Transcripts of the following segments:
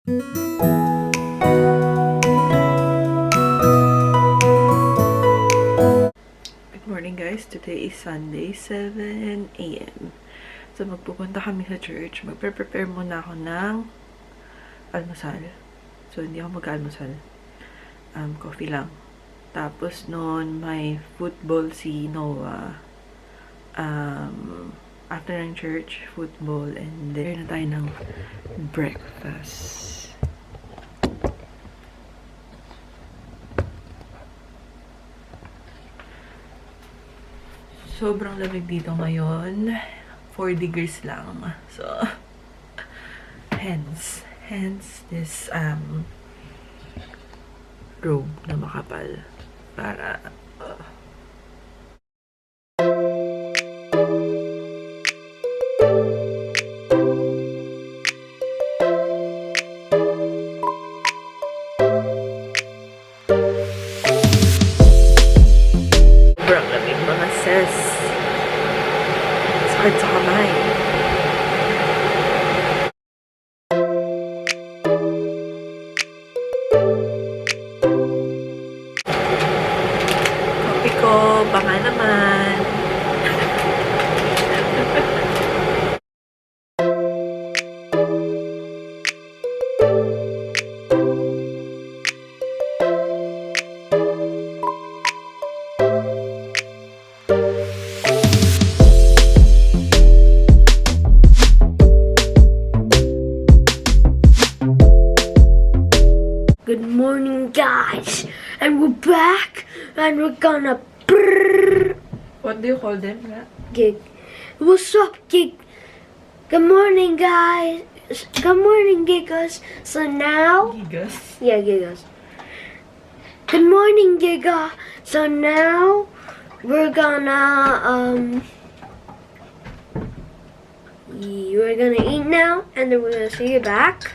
Good morning guys, today is Sunday, 7 a.m. So magpupunta kami sa church. Magpe-prepare muna ako ng almusal. So hindi ako mag-almusal. Coffee lang. Tapos noon may football si Noah. After ng church, football, and then na tayo ng breakfast. Sobrang lamig dito ngayon. 4 degrees lang. So, hence this robe na makapal para sobrang lamig mga sis. Sakit sa kamay. Kopi ko, baka naman. Good morning, guys, and we're back, and we're gonna What do you call them? gig. What's up, gig? Good morning, guys. Good morning, gigas. So now, Gigas. yeah, gigas. Good morning, giga. So now we're gonna we're gonna eat now, and then we're gonna see you back.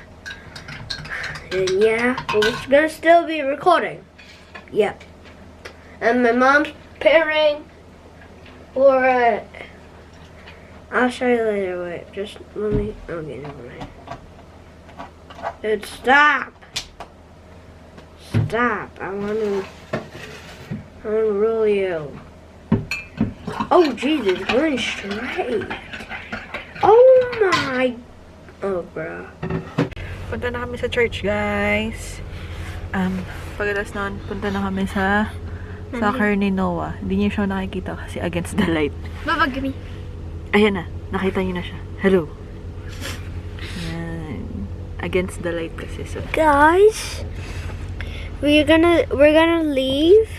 And yeah, we're gonna still be recording. Yep. And my mom's preparing for I'll show you later. Wait, just let me. Okay, never mind. Dude, stop. Stop. I wanna rule you. Oh, Jesus, going straight. Oh my. Oh, bro. Punta na kami sa church, guys. Pagdatas noon, punta na kami sa soccer ni Noah. Hindi niyo siya nakikita kasi against the light. Baba, give me. Ayan na, nakita niyo na siya. Hello. Yan. Against the light kasi. So, Guys, we're gonna leave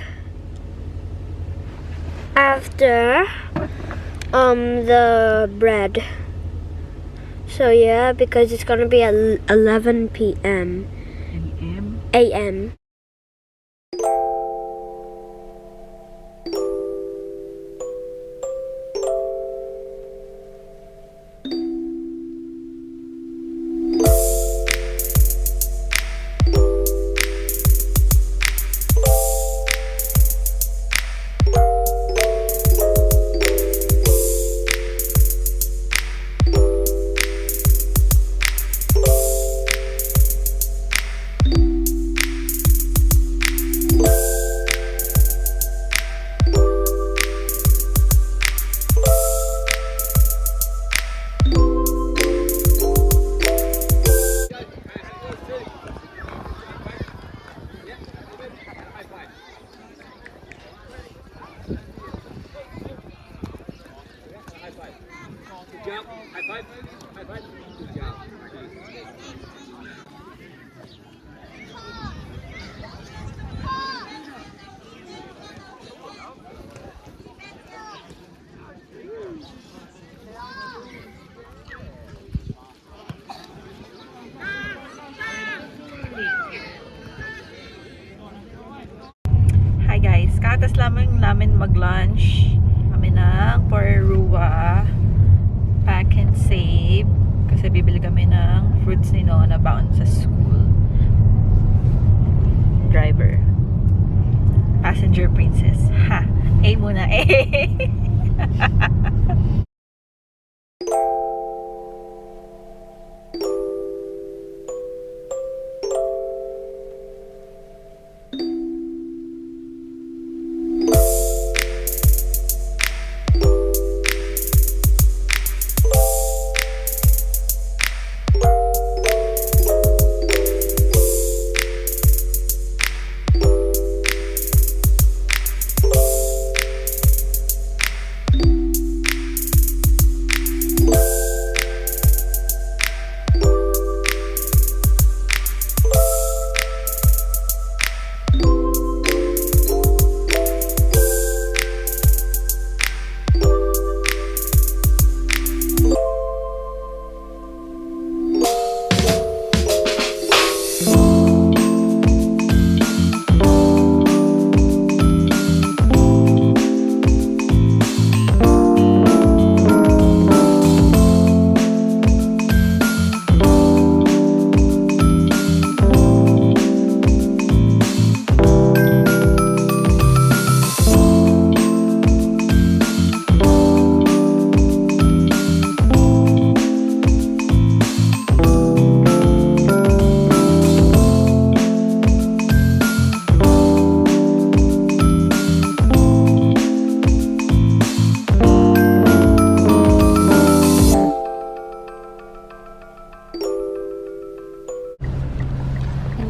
after the bread. So yeah, because it's gonna be at 11 p.m. a.m. hi guys, kakatas lamang namin mag-lunch. Kami ng Porrua Pack and Save kasi bibili kami ng fruits ni Noah na baon sa school. Driver. Passenger princess. Ha! A muna.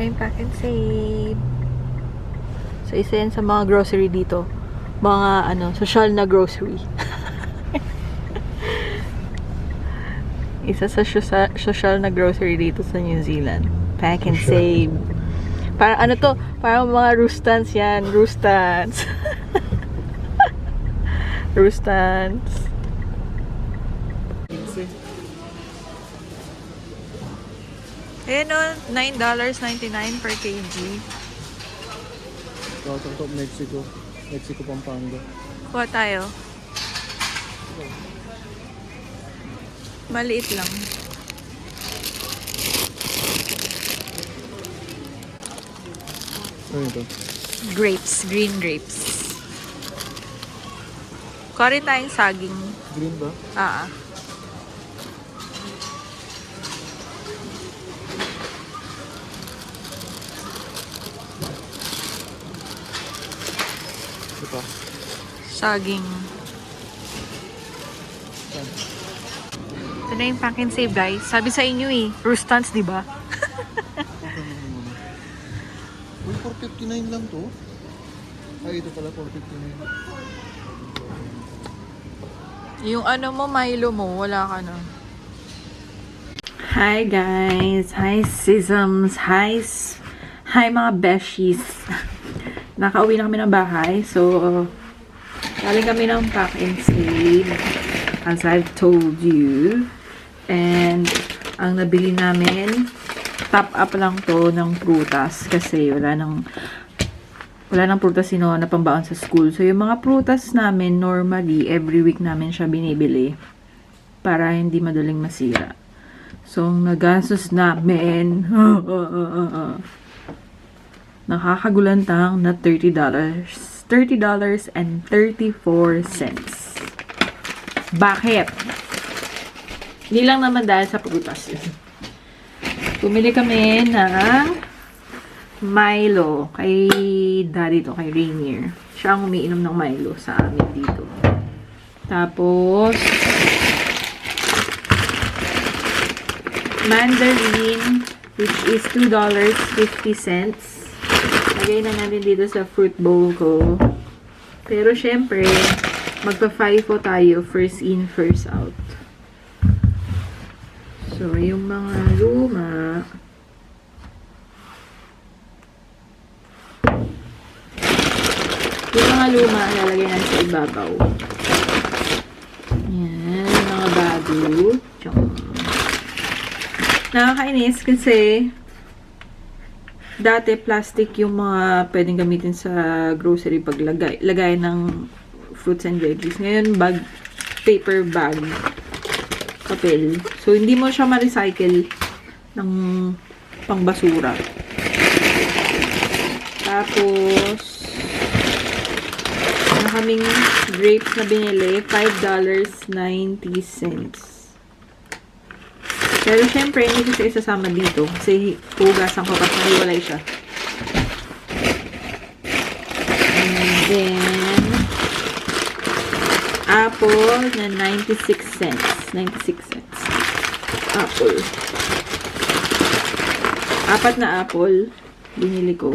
na yung pack and save. So, isa yan sa mga grocery dito. Mga, social na grocery. Isa sa social na grocery dito sa New Zealand. Pack and save. Parang parang mga Rustans yan. Rustans. Rustans. Ayan o, $9.99 per kg. Out of Mexico. Mexico, Pampanga. Kuha tayo. Maliit lang. Ano ito? Grapes. Green grapes. Kuha rin tayong saging. Green ba? Ito pa. Saging. Ito na yung pack and save, guys. Sabi sa inyo Rustans, di ba? Uy, 459 lang to. Ay, ito pala 459. Yung mo, Milo mo, wala ka na. Hi guys! Hi Sisms! Hi mga beshies! Nakauwi na kami ng bahay. So, galing kami ng pack and save. As I've told you. And, ang nabili namin, top up lang to ng prutas. Kasi wala nang prutas na pambaon sa school. So, yung mga prutas namin, normally, every week namin siya binibili para hindi madaling masira. So, ang nagastos namin, nakakagulantang na $30. $30.34. Bakit? Hindi lang naman dahil sa prutas. Pumili kami ng Milo kay daddy to, kay Rainier. Siya ang umiinom ng Milo sa amin dito. Tapos mandarin, which is $2.50. Lagay na natin dito sa fruit bowl ko. Pero syempre, magpa-FIFO tayo, first in, first out. So, yung mga luma, lalagay natin sa ibabaw. Yan, mga bago. Nakakainis kasi dati plastic yung mga pwedeng gamitin sa grocery paglagay ng fruits and veggies. Ngayon, paper bag, papel. So, hindi mo siya ma-recycle ng pangbasura. Tapos, kaming grapes na binili, $5.90. Pero syempre, hindi ko siya isasama dito kasi hugasan ko kasi nahiwalay siya. And then, apple na 96 cents. 96 cents. Apple. 4 na apple binili ko.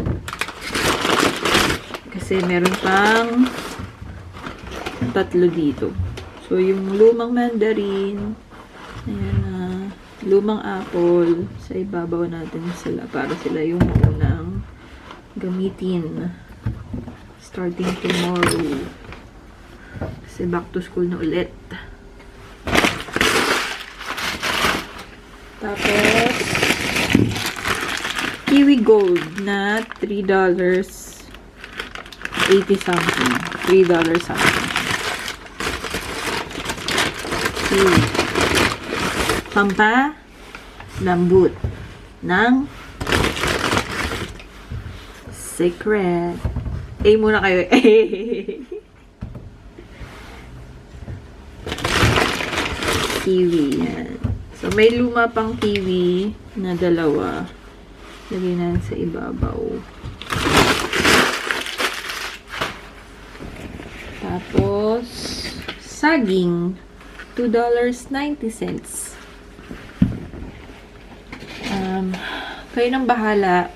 Kasi meron pang 3 dito. So, yung lumang mandarin, ayan na, lumang apple, sa ibabaw natin sila para sila yung unang gamitin. Starting tomorrow. Kasi back to school na ulit. Tapos, Kiwi Gold na $3.80 something. $3 something. Pampa lambut ng Secret. Muna kayo. Kiwi. Yan. So, may luma pang kiwi na 2. Lagay na sa ibabaw. Tapos, saging. $2.90. kayo nang bahala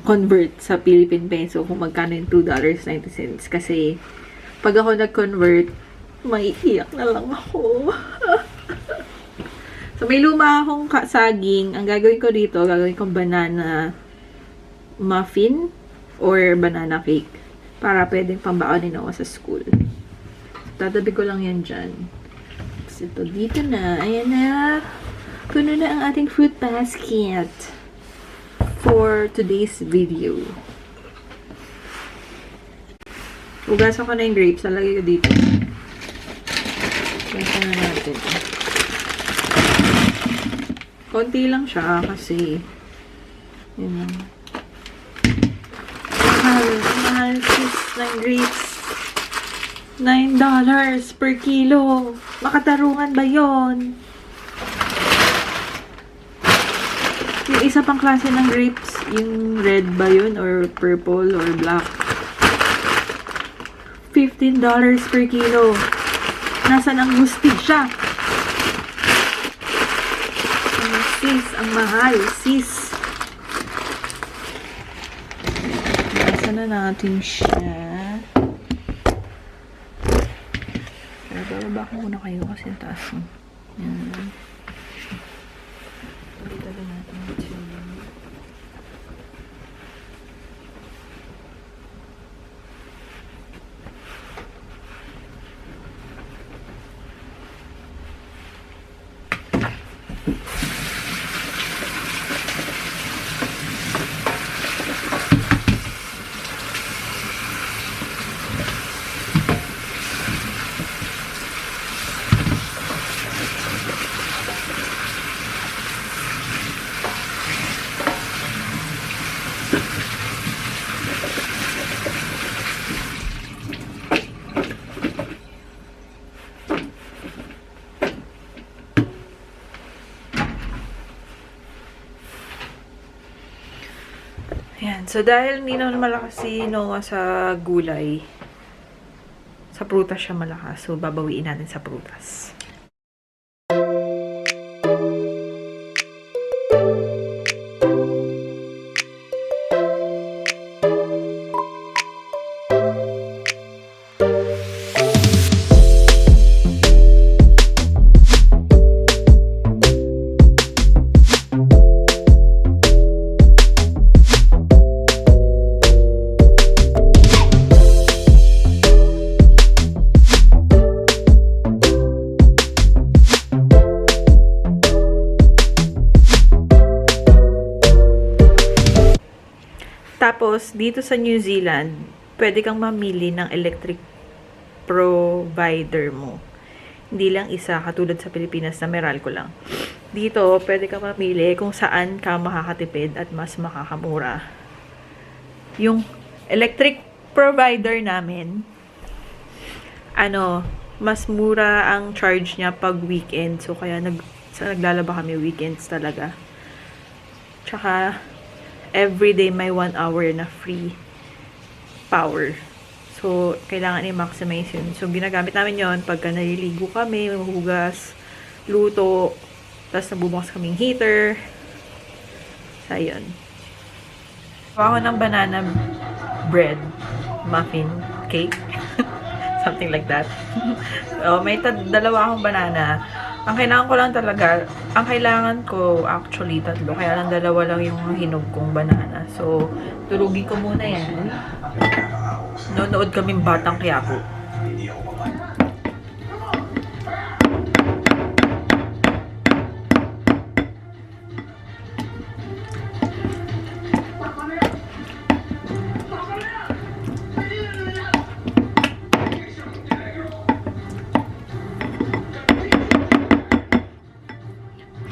convert sa Philippine peso kung magkano yung $2.90. Kasi, pag ako nag-convert, maiiyak na lang ako. So, may luma akong saging. Ang gagawin ko dito, gagawin kong banana muffin or banana cake. Para pwedeng pambakanin ako sa school. Tatabi ko lang yan dyan. So, ito dito na. Ayan na. Puno na ang ating fruit basket for today's video. Ugasan ko na yung grapes. Lalagay ko dito. Ugasan na natin. Konti lang siya kasi yun lang. Mahal sis ng grapes. $9 per kilo. Makatarungan ba yon? Yung isa pang klase ng grapes, yung red ba yun? Or purple or black? $15 per kilo. Nasaan ang hustisya? Sis, ang mahal. Sis. Nasaan na natin siya? Bababa ko muna kayo kasi taas mo. Yan. Dito na natin ito. Ayan. So, dahil hindi naman malakas si Noah sa gulay, sa prutas siya malakas. So, babawiin natin sa prutas. Tapos, dito sa New Zealand, pwede kang mamili ng electric provider mo. Hindi lang isa, katulad sa Pilipinas na Meralco lang. Dito, pwede kang mamili kung saan ka makakatipid at mas makakamura. Yung electric provider namin, mas mura ang charge niya pag weekend. So, kaya naglalaba kami weekends talaga. Tsaka, everyday may 1 hour na free power. So, kailangan i-maximize yun. So, ginagamit namin yon pagka naliligo kami, hugas, luto, tapos nabubukas kaming heater. So, yun. Gawa ko ng banana bread, muffin, cake. Something like that. So, may dalawa akong banana. Ang kailangan ko actually tatlo. Kaya lang dalawa lang yung hinog kong banana. So, tulugin ko muna yan. Nonood kaming Batang Quiapo.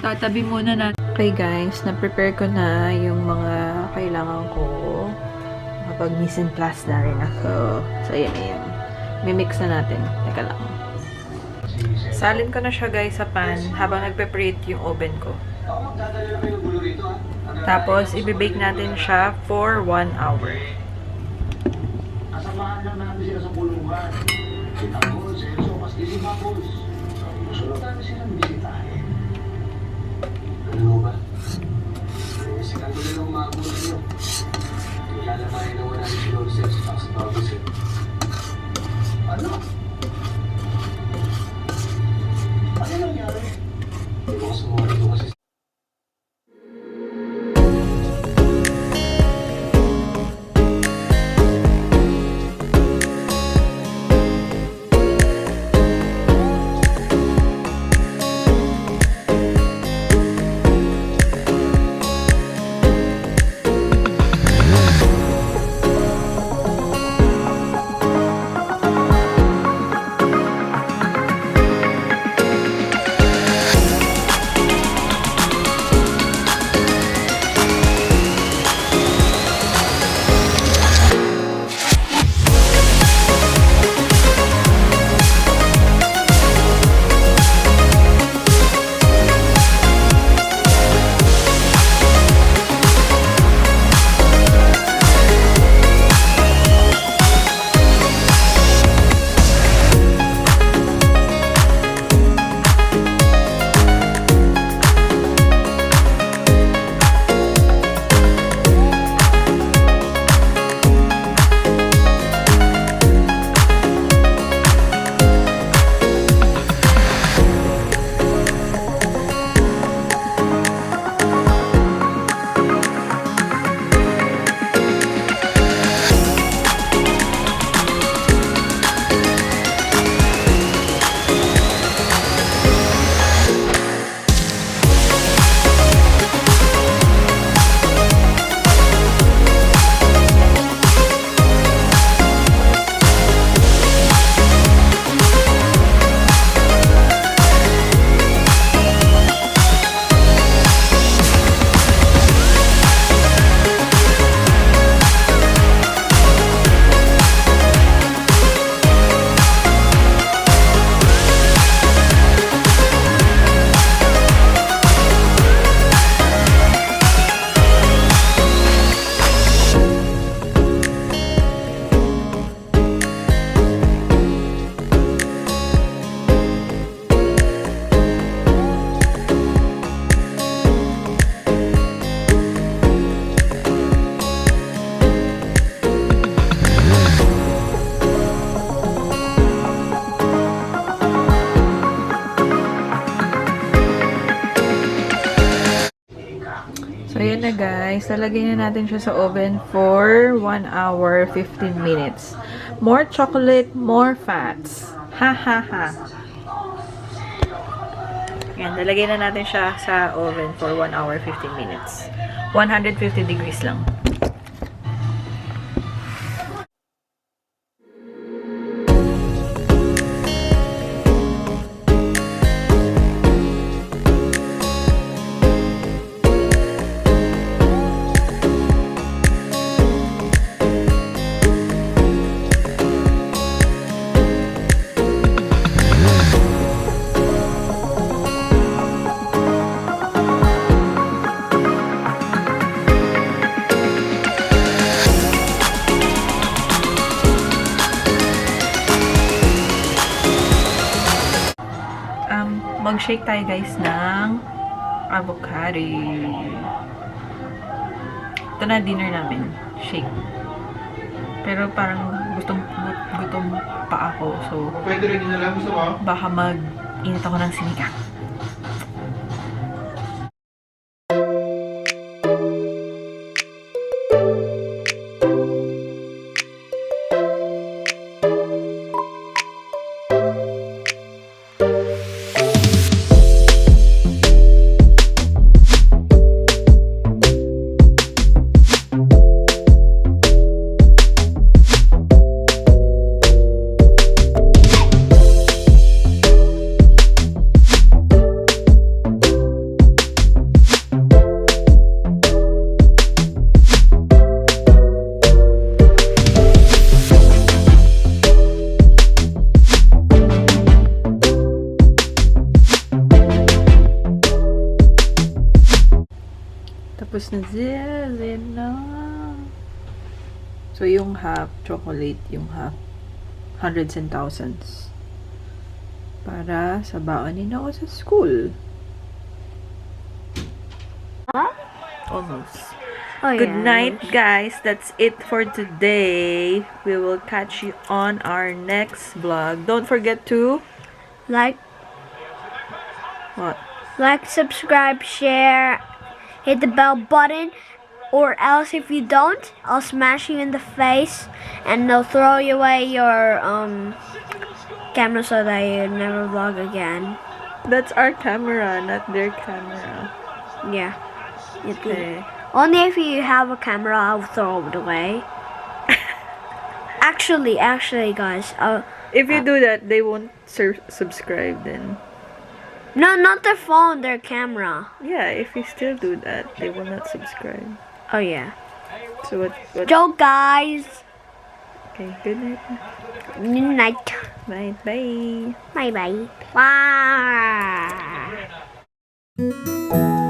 Tatabi muna natin. Okay guys, na-prepare ko na yung mga kailangan ko. Kapag mise en place na rin ako. So, yan na yan. Mimix na natin. Teka lang. Salin ko na siya guys sa pan habang nagpe-preheat yung oven ko. Tapos, ibibake natin siya for 1 hour. Asamahan lang natin sila sa pulungan. Kita ko, Celso, mas ilimapos. Gusto natin silang bisitahin. So, yun na guys. Lalagay na natin siya sa oven for 1 hour, 15 minutes. More chocolate, more fats. Ha, ha, ha. Yan, lalagay na natin siya sa oven for 1 hour, 15 minutes. 150 degrees lang. Mag-shake tayo guys ng avocado. Ito na dinner namin. Shake. Pero parang gutom pa ako. So, Pwede rin na lang sa baka mag-init ako ng sinigang. Tapos na na. So, yung half chocolate, yung half hundreds and thousands. Para sa baonin ako sa school. Almost. Oh, Good yeah. night, guys. That's it for today. We will catch you on our next vlog. Don't forget to... Like, What? subscribe, share, hit the bell button, or else if you don't, I'll smash you in the face and they'll throw you away your camera so that you never vlog again. That's our camera, not their camera. Yeah. Okay. Only if you have a camera, I'll throw it away. actually, guys, If you do that, they won't subscribe then. no, not their phone, their camera. Yeah, if you still do that, they will not subscribe. Oh yeah. So what? Joke, guys. Okay, good night. Good night. Bye. Bye. Bye bye. Bye.